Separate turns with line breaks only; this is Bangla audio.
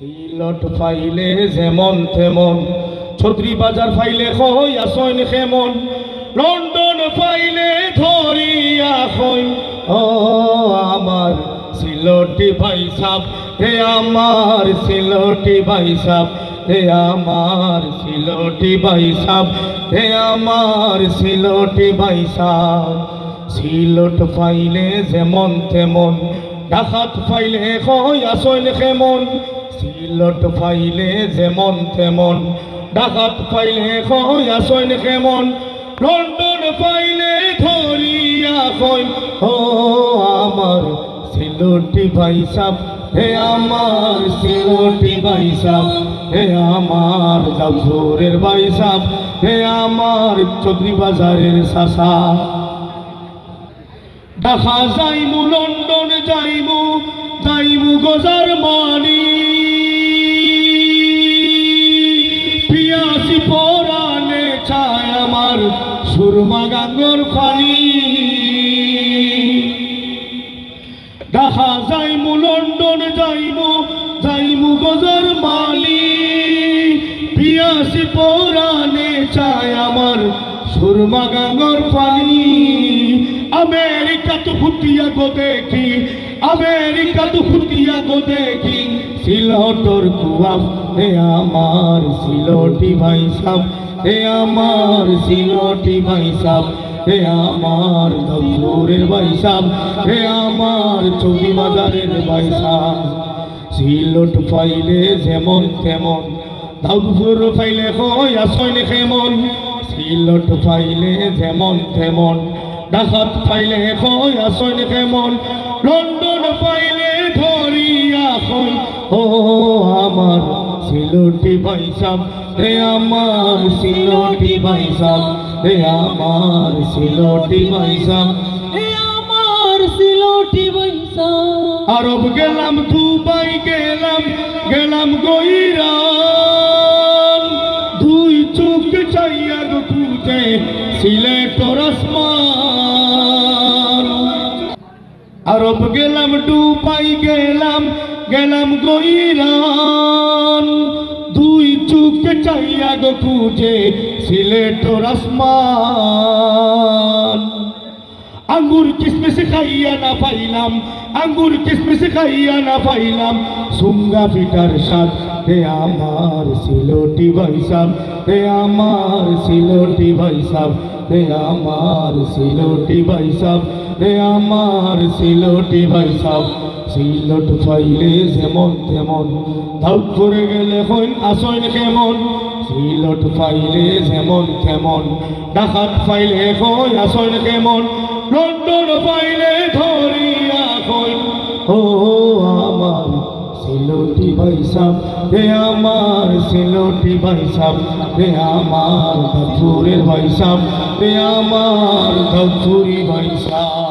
সিলট ফাইলে যেমন তেমন, ছত্রি বাজার ফাইলে কই আসন কেমন, লন্ডন ফাইলে ধরিয়া কই ও আমার সিলটি ভাই সাব, হে আমার সিলটি ভাই সাব, হে আমার সিলটি ভাই সাব, হে আমার সিলটি ভাই সাব। সিলট ফাইলে যেমন তেমন, ডাকাত ফাইলে কই আসন কেমন, সিলট ফাইলে যেমন তেমন, ডাকাত ফাইলে কই আসন কেমন, লন্ডন ফাইলে ধরিয়া কই ও আমার সিলটি ভাই সাব, হে আমার সিলটি ভাই সাব, হে আমার জাফরের ভাই সাব, হে আমার চৌধুরী বাজারের চাচা। দেখা যাইমু লন্ডন যাইমু, যাইমু গজার মানি, পিয়াসি পরানে চায় আমার সুরমা গাঙ্গর পানি। দেখা যাইমু লন্ডন যাইমু, যাইমু গজার মানি, পিয়াসি পরানে চায় আমার সুরমা গাঙ্গর পানি। আমেরিকা তো ফুটিয়া গো দেখি, আমেরিকা তো ফুটিয়া গো দেখি, সিলটর কুয়াব, হে আমার সিলটি ভাই সাব, হে আমার সিলটি ভাই সাব, হে আমার দৌড়ের ভাই সাব, হে আমার চৌধুরী বাজারের ভাই সাব। সিলট ফাইলে যেমন তেমন, দাউদপুর ফাইলে কই আসন কেমন, সিলট ফাইলে যেমন তেমন, ডাকাত ফাইলে কই আসন কেমন, লন্ডন ফাইলে ধরিয়া কই ও আমার সিলটি ভাই সাব, হে আমার সিলটি ভাই সাব, হে আমার সিলটি ভাই সাব,
হে আমার সিলটি ভাই সাব।
আরব গেলাম, দুবাই গেলাম, গেলাম গইরান, দুই চোখ চাইয়া গো খুঁজে সিলেটর আসমান। আরব গেলাম, দুবাই গেলাম, গেলাম গইরান, দুই চোখ চাইয়া গো খুঁজে সিলেটর আসমান। আঙ্গুর কিসমিস খাইয়া না পাইলাম, আঙ্গুর কিসমিস খাইয়া না পাইলাম, সুঙ্গা পিঠার স্বাদ, হে আমার সিলটি ভাই সাব, হে আমার সিলটি ভাই সাব, হে আমার সিলটি ভাই সাব, হে আমার সিলটি ভাই সাব। সিলট ফাইলে যেমন তেমন, দাউদপুরে গেলে হইন আসন কেমন, সিলট ফাইলে যেমন তেমন, ডাকাত ফাইলে কই আসন কেমন, লন্ডন ফাইলে ধরিয়া কই ও আমার সিলটি ভাই সাব, হে আমার সিলটি ভাই সাব, হে আমার দাউদপুরের ভাই সাব, হে আমার দাউদপুরি ভাই সাব।